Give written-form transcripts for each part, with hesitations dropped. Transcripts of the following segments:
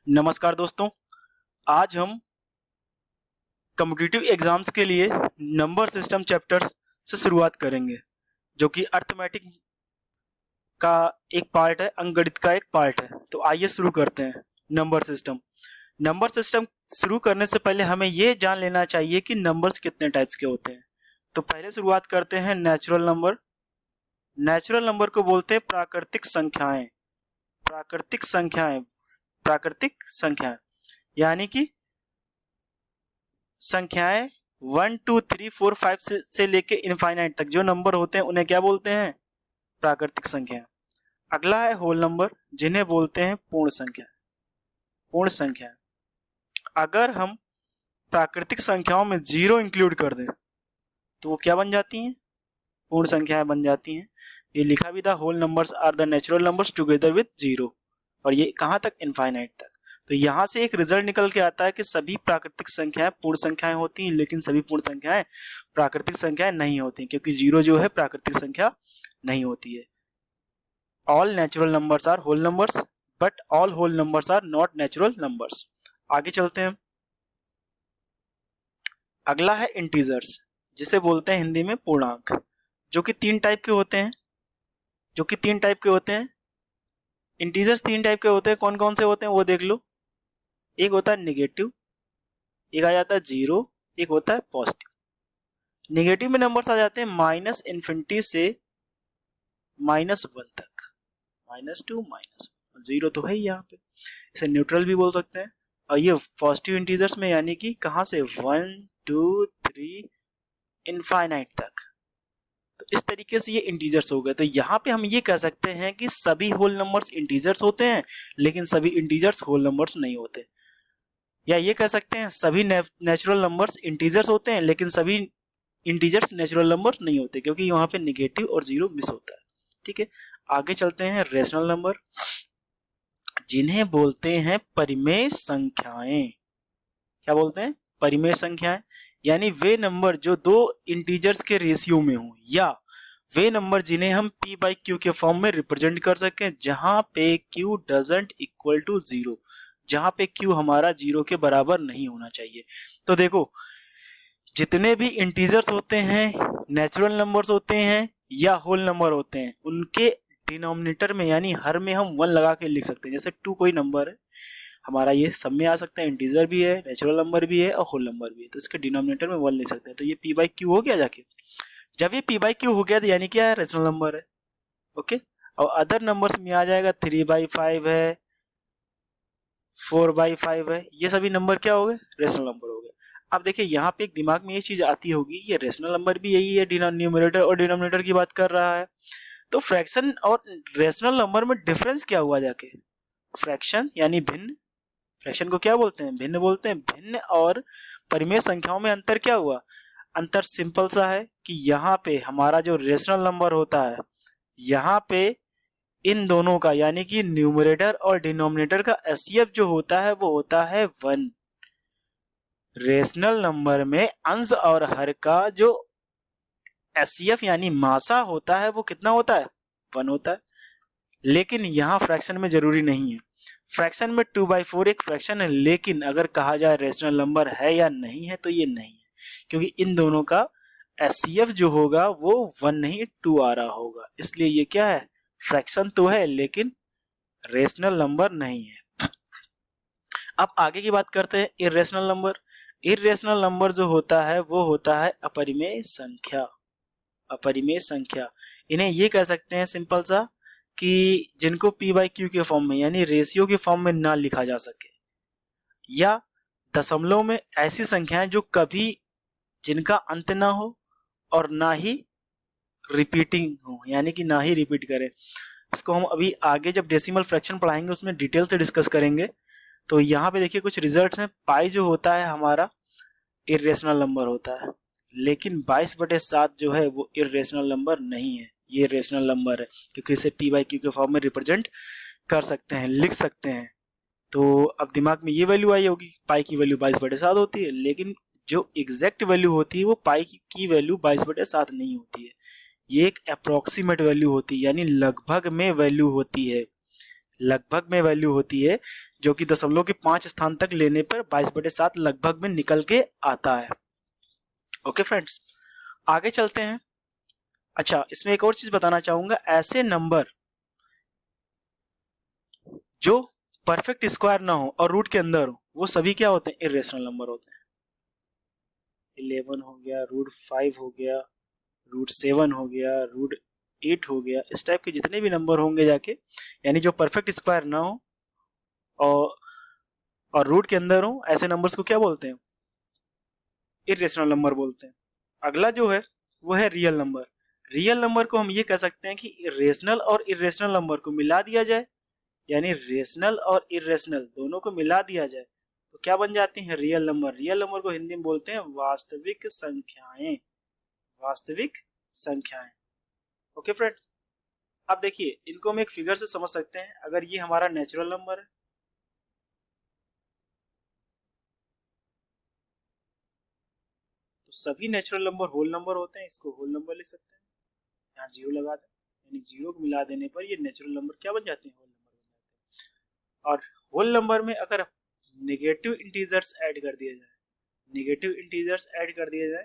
नमस्कार दोस्तों, आज हम कॉम्पिटिटिव एग्जाम्स के लिए नंबर सिस्टम चैप्टर से शुरुआत करेंगे, जो कि अर्थमेटिक का एक पार्ट है, अंकगणित का एक पार्ट है। तो आइए शुरू करते हैं। नंबर सिस्टम शुरू करने से पहले हमें ये जान लेना चाहिए कि नंबर्स कितने टाइप्स के होते हैं। तो पहले शुरुआत करते हैं नेचुरल नंबर। नेचुरल नंबर को बोलते हैं प्राकृतिक संख्याएं। प्राकृतिक संख्याएं यानी कि संख्याएं 1 2 3 4 5 से लेके इनफाइनाइट तक जो नंबर होते हैं उन्हें क्या बोलते हैं? प्राकृतिक संख्या। अगला है होल नंबर, जिन्हें बोलते हैं पूर्ण संख्या। अगर हम प्राकृतिक संख्याओं में जीरो इंक्लूड कर दें तो वो क्या बन जाती हैं? पूर्ण संख्याएं बन जाती हैं। ये लिखा भी था, whole numbers are the natural numbers together with zero, और ये कहां तक? इनफाइनाइट तक। तो यहां से एक रिजल्ट निकल के आता है कि सभी प्राकृतिक संख्याएं पूर्ण संख्याएं होती हैं, लेकिन सभी पूर्ण संख्याएं प्राकृतिक संख्याएं नहीं होती, क्योंकि जीरो जो है प्राकृतिक संख्या नहीं होती है। All natural numbers are whole numbers, but all whole numbers are not natural numbers. आगे चलते हैं। अगला है इंटीजर्स, जिसे बोलते हैं हिंदी में पूर्णांक, जो कि तीन टाइप के होते हैं। इंटीजर्स तीन टाइप के होते हैं। कौन कौन से होते हैं वो देख लो। एक होता है निगेटिव, एक आ जाता है जीरो, एक होता है पॉजिटिव। निगेटिव में नंबर्स आ जाते हैं माइनस इन्फिनिटी से -1 तक, -2 -1। जीरो तो है ही यहाँ पे, इसे न्यूट्रल भी बोल सकते हैं। और ये पॉजिटिव इंटीजर्स में यानी कि कहां से? 1 2 3 इनफाइनाइट तक। तो इस तरीके से ये इंटीजर्स हो गए। तो यहाँ पे हम ये कह सकते हैं कि सभी होल नंबर्स इंटीजर्स होते हैं, लेकिन सभी इंटीजर्स होल नंबर्स नहीं होते। या ये कह सकते हैं सभी नेचुरल नंबर्स इंटीजर्स होते हैं, लेकिन सभी इंटीजर्स नेचुरल नंबर्स नहीं होते, क्योंकि वहां पे निगेटिव और जीरो मिस होता है। ठीक है, आगे चलते हैं। रेशनल नंबर, जिन्हें बोलते हैं परिमेय संख्याएं। क्या बोलते हैं? परिमेय संख्याएं, यानी वे नंबर जो दो इंटीजर्स के रेशियो में हो, या वे नंबर जिन्हें हम p बाई क्यू के फॉर्म में रिप्रेजेंट कर सकें, जहां पे q doesn't equal to zero, जहां पे q हमारा जीरो के बराबर नहीं होना चाहिए। तो देखो, जितने भी इंटीजर्स होते हैं, नेचुरल नंबर्स होते हैं या होल नंबर होते हैं, उनके डिनोमिनेटर में यानी हर में हम 1 लगा के लिख सकते हैं। जैसे 2 कोई नंबर है हमारा, ये सब में आ सकता है, इंटीजर भी है, नेचुरल नंबर भी है और होल नंबर भी है, तो इसके डिनोमिनेटर में 1 लिख सकते हैं। तो ये p बाई क्यू हो गया जाके। जब ये p बाई क्यू हो गया तो यानी क्या है? रेशनल नंबर है। ओके, और अदर नंबर्स में आ जाएगा 3/5 है, 4/5 है, ये सभी नंबर क्या हो गए? रेशनल नंबर हो गए। अब देखिए यहाँ पे एक दिमाग में ये चीज आती होगी, ये रेशनल नंबर भी यही है, न्यूमरेटर और डिनोमिनेटर की बात कर रहा है। तो फ्रैक्शन और रेशनल नंबर में डिफरेंस क्या हुआ जाके? फ्रैक्शन यानी भिन्न, फ्रैक्शन को क्या बोलते हैं? भिन्न बोलते हैं। भिन्न और परिमेय संख्याओं में अंतर क्या हुआ? अंतर सिंपल सा है कि यहाँ पे हमारा जो रेशनल नंबर होता है, यहाँ पे इन दोनों का यानी कि न्यूमरेटर और डिनोमिनेटर का एचसीएफ जो होता है वो होता है 1। रेशनल नंबर में अंश और हर का जो एचसीएफ यानी मासा होता है वो कितना होता है? 1 होता है। लेकिन यहाँ फ्रैक्शन में जरूरी नहीं है। फ्रैक्शन में 2/4 एक फ्रैक्शन है, लेकिन अगर कहा जाए रेशनल नंबर है या नहीं है तो ये नहीं है, क्योंकि इन दोनों का एचसीएफ जो होगा वो 1 नहीं 2 आ रहा होगा। इसलिए ये क्या है? फ्रैक्शन तो है लेकिन रेशनल नंबर नहीं है। अब आगे की बात करते हैं इर्रेशनल नंबर। इर्रेशनल नंबर जो होता है वो होता है अपरिमेय संख्या। अपरिमेय संख्या, इन्हें ये कह सकते हैं सिंपल सा कि जिनको p बाई क्यू के फॉर्म में यानी रेशियो के फॉर्म में ना लिखा जा सके, या दशमलव में ऐसी संख्याएं जो कभी जिनका अंत ना हो और ना ही रिपीटिंग हो, यानी कि ना ही रिपीट करें। इसको हम अभी आगे जब डेसिमल फ्रैक्शन पढ़ाएंगे उसमें डिटेल से डिस्कस करेंगे। तो यहाँ पे देखिए कुछ रिजल्ट्स हैं। पाई जो होता है हमारा इर्रेशनल नंबर होता है, लेकिन 22/7 जो है वो इर्रेशनल नंबर नहीं है, ये रेशनल नंबर है, क्योंकि इसे p बाई क्यू के फॉर्म में रिप्रेजेंट कर सकते हैं, लिख सकते हैं। तो अब दिमाग में ये वैल्यू आई होगी, पाई की वैल्यू 22/7 होती है, लेकिन जो एग्जैक्ट वैल्यू होती है वो पाई की वैल्यू 22/7 नहीं होती है। ये एक अप्रोक्सीमेट वैल्यू होती है, यानी लगभग में वैल्यू होती है, लगभग में वैल्यू होती है, जो कि दशमलव के 5 स्थान तक लेने पर 22/7 लगभग में निकल के आता है। ओके फ्रेंड्स, आगे चलते हैं। अच्छा, इसमें एक और चीज बताना चाहूंगा, ऐसे नंबर जो परफेक्ट स्क्वायर ना हो और रूट के अंदर हो वो सभी क्या होते हैं, इरेशनल नंबर होते हैं। 11 हो गया, √5 हो गया, √7 हो गया, √8 हो गया, इस टाइप के जितने भी नंबर होंगे जाके, यानी जो परफेक्ट स्क्वायर ना हो और रूट के अंदर हो, ऐसे नंबर्स को क्या बोलते हैं, इरेशनल नंबर बोलते हैं। अगला जो है वो है रियल नंबर। रियल नंबर को हम ये कह सकते हैं कि रेशनल और इरेशनल नंबर को मिला दिया जाए, यानी रेशनल और इरेशनल दोनों को मिला दिया जाए तो क्या बन जाती है, रियल नंबर। रियल नंबर को हिंदी में बोलते हैं वास्तविक संख्याएं, वास्तविक संख्याएं। ओके फ्रेंड्स, अब देखिए इनको हम एक फिगर से समझ सकते हैं। अगर ये हमारा नेचुरल नंबर है, तो सभी नेचुरल नंबर होल नंबर होते हैं, इसको होल नंबर लिख सकते हैं। यहाँ 0 लगा दें, यानी 0 को मिला देने पर ये नेचुरल नंबर क्या बन जाते हैं, होल नंबर बन जाते हैं। और होल नंबर में अगर नेगेटिव इंटीजर्स ऐड कर दिए जाए, नेगेटिव इंटीजर्स ऐड कर दिए जाए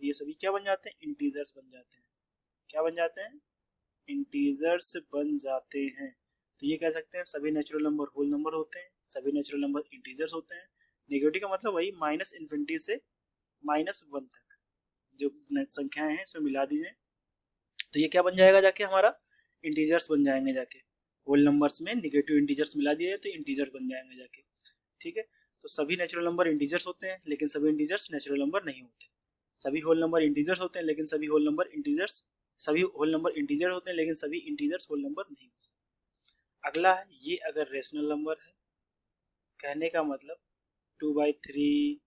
तो ये सभी क्या बन जाते हैं, इंटीजर्स बन जाते हैं। क्या बन जाते हैं, इंटीजर्स बन जाते हैं। तो ये कह सकते हैं सभी नेचुरल नंबर होल नंबर होते हैं, सभी नेचुरल नंबर इंटीजर्स होते हैं। नेगेटिव का मतलब वही -∞ से -1 तक जो संख्याएं हैं इसमें मिला दीजिए तो ये क्या बन जाएगा जाके, हमारा इंटीजर्स बन जाएंगे जाके। होल नंबर्स में नेगेटिव इंटीजर्स मिला दिए तो इंटीजर्स बन जाएंगे जाके। ठीक है, तो सभी नेचुरल नंबर इंटीजर्स होते हैं लेकिन सभी इंटीजर्स नेचुरल नंबर नहीं होते। सभी होल नंबर इंटीजर्स होते हैं लेकिन सभी होल नंबर इंटीजर्स, सभी होल नंबर इंटीजर होते हैं लेकिन सभी इंटीजर्स होल नंबर नहीं होते। अगला है, ये अगर रेशनल नंबर है, कहने का मतलब 2/3,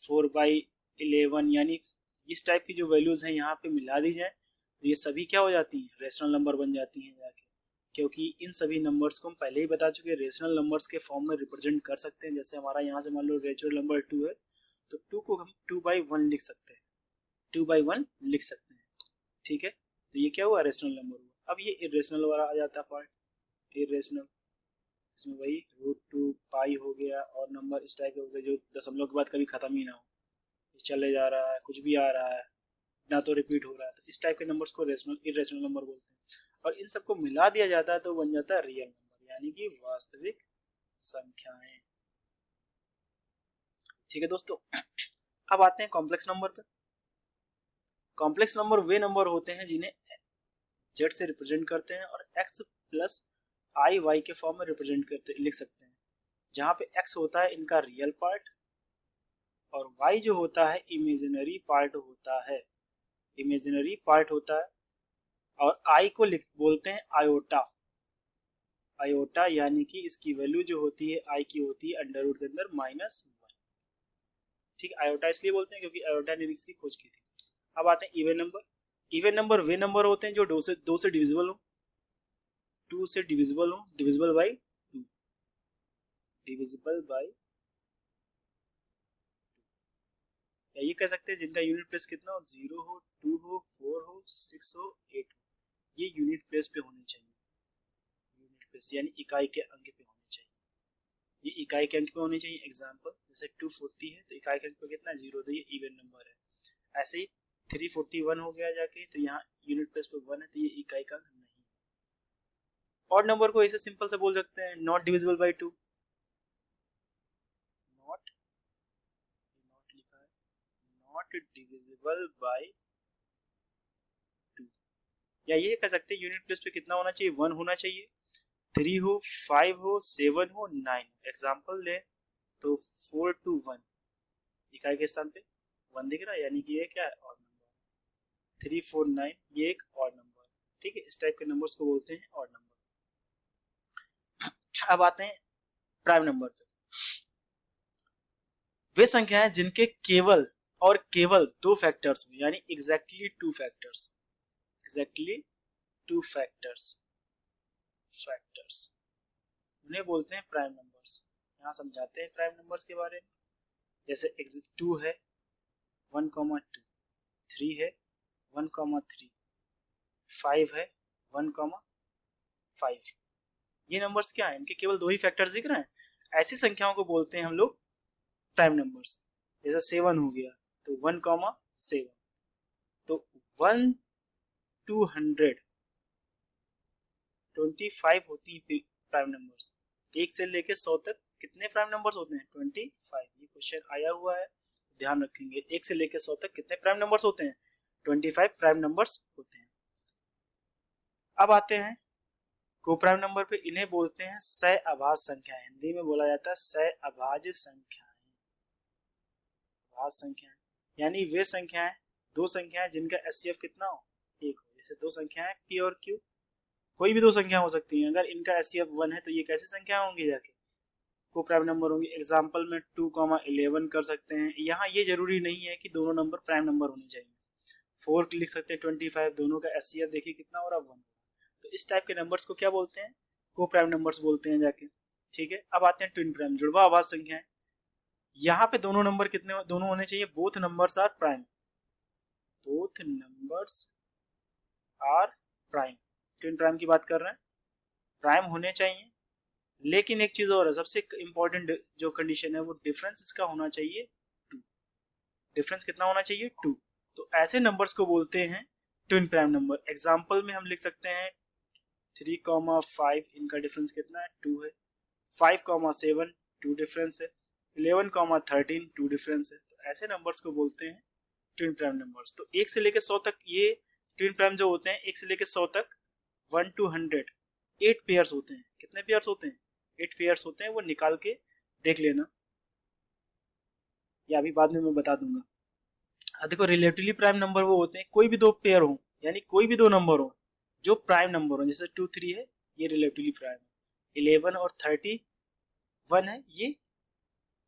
4/11, यानी इस टाइप की जो वैल्यूज हैं यहाँ पे मिला दी जाए तो ये सभी क्या हो जाती हैं, रेशनल नंबर बन जाती हैं जाके। क्योंकि इन सभी नंबर्स को हम पहले ही बता चुके हैं रेशनल नंबर्स के फॉर्म में रिप्रेजेंट कर सकते हैं। जैसे हमारा यहाँ से मान लो नेचुरल नंबर 2 है तो 2 को हम 2/1 लिख सकते हैं, 2/1 लिख सकते हैं। ठीक है, तो ये क्या हुआ, रेशनल नंबर हुआ। अब ये इरेशनल वाला आ जाता है पार्ट, इरेशनल, इसमें वही √2 हो गया और नंबर इस टाइप के हो गए जो दशमलव के बाद कभी खत्म ही ना हो, चले जा रहा है, कुछ भी आ रहा है, ना तो रिपीट हो रहा है, तो इस टाइप के नंबर्स को रेशनल इरेशनल नंबर बोलते हैं। और इन सबको मिला दिया जाता है तो बन जाता है रियल नंबर, यानी कि वास्तविक संख्याएं। ठीक है दोस्तों, अब आते हैं कॉम्प्लेक्स नंबर पर। कॉम्प्लेक्स नंबर वे नंबर होते हैं जिन्हें जेड से रिप्रेजेंट करते हैं और x प्लस आई वाई के फॉर्म में रिप्रेजेंट करते लिख सकते हैं, जहां पे x होता है इनका रियल पार्ट और y जो होता है इमेजिनरी पार्ट होता है, इमेजिनरी पार्ट होता है। और i को लिख बोलते हैं आयोटा, आयोटा यानी कि इसकी वैल्यू जो होती है i की होती है अंडर रूट के अंदर -1। ठीक, आयोटा इसलिए बोलते हैं क्योंकि आयोटा ने इसकी खोज की थी। अब आते हैं इवन नंबर। इवन नंबर वे नंबर होते हैं जो 2 से डिविजिबल हो, 2 से डिविजिबल हो, डिविजिबल बाई 2, डिविजिबल बाई, या ये कह सकते हैं जिनका यूनिट प्लेस कितना हो, 0 हो, 2 हो, 4 हो, 6 हो, 8 हो, ये यूनिट प्लेस पे होने चाहिए। यूनिट प्लेस यानी इकाई के अंक पे होने चाहिए, ये इकाई के अंक पे होने चाहिए। एग्जांपल जैसे 240 है तो इकाई के अंक पे कितना, 0, तो ये इवन नंबर है। ऐसे ही 341 हो गया जाके तो यहाँ यूनिट प्लेस पे 1 है तो ये इकाई का अंक नहीं। ऑड नंबर को ऐसे सिंपल से बोल सकते हैं not divisible by 2, not, not लिखा है, नॉट डिविजिबल बाई 2। या ये कह सकते हैं यूनिट प्लेस पे कितना होना चाहिए, 1 होना चाहिए। 3 हो, 5 हो, 7 हो, 9। एग्जाम्पल ले तो 4 to 1, इकाई के स्थान पे 1 दिख रहा है यानी कि ये क्या है, ऑड नंबर। 3, 4, 9 ये एक ऑड नंबर। ठीक है, इस टाइप के नंबर्स को बोलते हैं ऑड नंबर। अब आते हैं प्राइम नंबर पे। वे संख्याएं जिनके केवल और केवल 2 फैक्टर्स में, यानी exactly 2 factors, exactly 2 factors, factors, उन्हें बोलते हैं प्राइम नंबर्स। यहाँ समझाते हैं प्राइम नंबर्स के बारे में। जैसे 2 है 1,2, 3 है 1,3, 5 है 1,5, ये नंबर्स क्या है, इनके केवल दो ही फैक्टर्स दिख रहे हैं, ऐसी संख्याओं को बोलते हैं हम लोग प्राइम नंबर्स। जैसे 7 हो गया तो 1,7, तो 1 to 125 होती है प्राइम नंबर्स। 1 से लेके 100 तक कितने प्राइम नंबर्स होते हैं? 25। ये क्वेश्चन आया हुआ है, ध्यान रखेंगे। 1 से लेके 100 तक कितने प्राइम नंबर्स होते हैं? 25 प्राइम नंबर्स होते हैं। अब आते हैं को प्राइम नंबर पे, इन्हें बोलते हैं सहअभाज्य संख्याएं। हिंदी में बोला जाता है सहअभाज्य संख्याएं। भाज्य संख्याएं यानी वे संख्याएं, दो संख्याएं जिनका एचसीएफ कितना हो? 1 हो। जैसे दो संख्याएं पी और क्यू, कोई भी दो संख्या हो सकती हैं, अगर इनका एचसीएफ 1 है तो ये कैसी संख्या होंगी? जाके को प्राइम नंबर होंगी। एग्जाम्पल में 2,11 कर सकते हैं। यहाँ ये जरूरी नहीं है कि दोनों नंबर प्राइम नंबर होने चाहिए। 4 लिख सकते हैं, 25, दोनों का एचसीएफ देखिए कितना हो रहा है? 1। तो इस टाइप के नंबर्स को क्या बोलते हैं? को प्राइम नंबर्स बोलते हैं जाके। ठीक है, अब आते हैं ट्विन प्राइम, जुड़वा आभाज्य संख्याएं। यहाँ पे दोनों नंबर कितने दोनों होने चाहिए? Both numbers are prime, both numbers are prime. Twin prime की बात कर रहे हैं, प्राइम होने चाहिए। लेकिन एक चीज और है, सबसे इंपॉर्टेंट जो कंडीशन है वो डिफरेंस इसका होना चाहिए 2। डिफरेंस कितना होना चाहिए? 2। तो ऐसे नंबर्स को बोलते हैं ट्विन प्राइम नंबर। एग्जांपल में हम लिख सकते हैं 3,5, इनका डिफरेंस कितना है? 2 है। 5,7, 2 डिफरेंस है। 11,13, 2 डिफरेंस है। तो ऐसे नंबर्स को बोलते हैं ट्विन प्राइम नंबर्स। तो 1 से लेकर 100 तक ये ट्विन प्राइम जो होते हैं, 1 से लेकर 100 तक 1 to 100 8 पेयर्स होते हैं। कितने पेयर्स होते हैं? 8 पेयर्स होते हैं। वो निकाल के देख लेना, या अभी बाद में मैं बता दूंगा। देखो, रिलेटिवली प्राइम नंबर वो होते हैं कोई भी दो पेयर हो, यानी कोई भी दो नंबर हो जो प्राइम नंबर हो। जैसे 2, 3 है, ये रिलेटिवली प्राइम है। 11 और 31 है, ये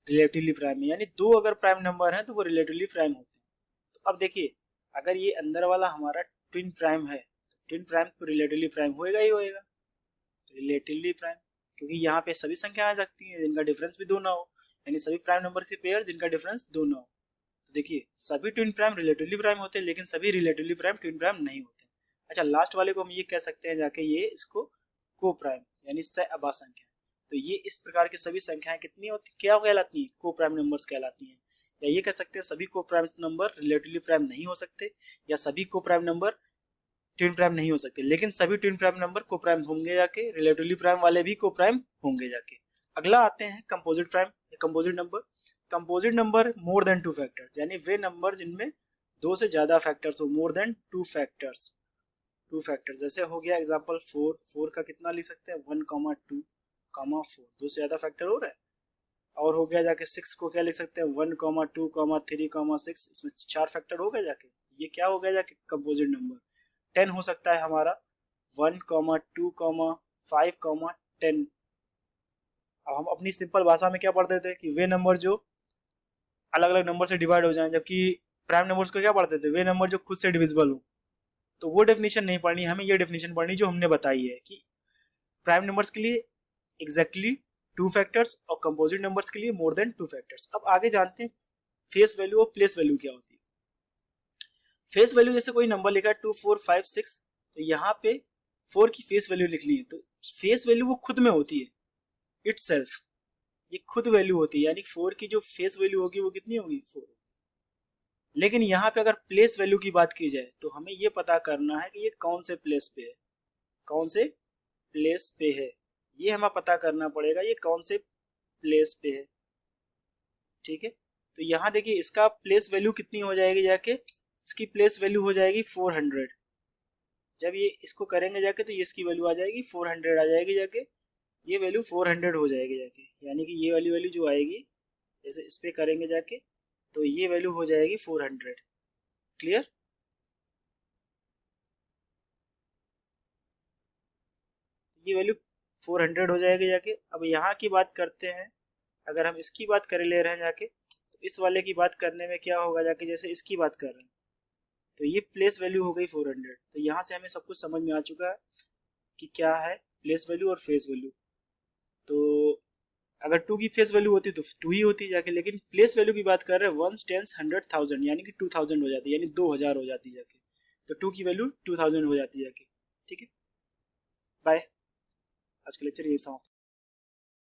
रिलेटिवली प्राइम है। यानी दो अगर प्राइम नंबर है तो वो रिलेटिवली प्राइम होते हैं। तो अब देखिए, अगर ये अंदर वाला हमारा ट्विन प्राइम है तो ट्विन प्राइम तो रिलेटिवली प्राइम होएगा ही होएगा, रिलेटिवली प्राइम, क्योंकि यहाँ पे सभी संख्याएं आ सकती हैं जिनका डिफरेंस भी 2 ना हो, यानी सभी प्राइम नंबर के पेयर जिनका डिफरेंस 2 ना हो। तो देखिए, सभी ट्विन प्राइम रिलेटिवली प्राइम होते हैं, लेकिन सभी रिलेटिवली प्राइम ट्विन प्राइम नहीं होते। अच्छा, लास्ट वाले को हम ये कह सकते हैं जाके, ये इसको को प्राइम यानी सहअभाज्य संख्या। तो ये इस प्रकार की सभी संख्याएं कितनी होती, क्या कहलाती हैं? को प्राइम नंबर्स कहलाती हैं। या ये कह सकते हैं सभी को प्राइम नंबर रिलेटिवली प्राइम नहीं हो सकते, या सभी को प्राइम नंबर ट्विन प्राइम नहीं हो सकते, लेकिन सभी ट्विन प्राइम नंबर को प्राइम होंगे जाके, रिलेटिवली प्राइम वाले भी को प्राइम होंगे जाके। अगला आते हैं कंपोजिट प्राइम या composite number. Composite number more than 2 factors, यानी वे नंबर जिनमें 2 से ज्यादा फैक्टर्स हो। मोर देन 2 फैक्टर्स, 2 फैक्टर्स जैसे हो गया एग्जांपल 4 का कितना लिख सकते हैं? 1,2, 4, 2 से ज्यादा फैक्टर हो रहा है। और हो गया जाके 6 को क्या लिख सकते हैं? 1,2, 3, 6, इसमें 4 फैक्टर हो गए जाके। ये क्या हो गया जाके? Composite number. 10 हो सकता है हमारा 1, 2, 5, 10। अब हम अपनी सिंपल भाषा में क्या पढ़ते थे कि वे नंबर जो अलग अलग नंबर से डिवाइड हो जाएं, जबकि प्राइम नंबर्स को क्या पढ़ते थे? वे नंबर जो खुद से डिविजिबल हो। तो वो डेफिनेशन नहीं पढ़नी, हमें ये डेफिनेशन पढ़नी जो हमने बताई है कि प्राइम नंबर्स के लिए एग्जैक्टली 2 फैक्टर्स और कंपोजिट नंबर्स के लिए मोर देन 2 फैक्टर्स। अब आगे जानते हैं फेस वैल्यू और प्लेस वैल्यू क्या होती है। फेस वैल्यू जैसे कोई नंबर लिखा है 2, 4, 5, 6, तो यहाँ पे 4 की फेस वैल्यू लिख ली है। तो फेस वैल्यू वो खुद में होती है, इटसेल्फ, ये खुद वैल्यू होती है, यानी 4 की जो फेस वैल्यू होगी वो कितनी होगी? 4। लेकिन यहाँ पे अगर प्लेस वैल्यू की बात की जाए तो हमें ये पता करना है कि ये कौन से प्लेस पे है, कौन से प्लेस पे है, ये हमें पता करना पड़ेगा ये कौन से प्लेस पे है। ठीक है, तो यहाँ देखिए इसका प्लेस वैल्यू कितनी हो जाएगी जाके, इसकी प्लेस वैल्यू हो जाएगी 400। जब ये इसको करेंगे जाके तो ये इसकी वैल्यू आ जाएगी 400 आ जाएगी जाके, ये वैल्यू 400 हो जाएगी जाके, यानी कि ये वाली वैल्यू जो आएगी जैसे इस पे करेंगे जाके तो ये वैल्यू हो जाएगी 400। क्लियर? ये वैल्यू 400 हो जाएगी जाके। अब यहाँ की बात करते हैं, अगर हम इसकी बात कर ले रहे हैं जाके तो इस वाले की बात करने में क्या होगा जाके, जैसे इसकी बात कर रहे हैं तो ये प्लेस वैल्यू हो गई 400। तो यहाँ से हमें सब कुछ समझ में आ चुका है कि क्या है प्लेस वैल्यू और फेस वैल्यू। तो अगर 2 की फेस वैल्यू होती तो 2 ही होती जाके, लेकिन प्लेस वैल्यू की बात कर रहे हैं 1, 10, 100, 1000, यानी कि 2000 हो जाती है, यानी 2000 हो जाती जाके। तो 2 की वैल्यू 2000 हो जाती जाके। ठीक है, बाय। आज का लेक्चर यही समाप्त।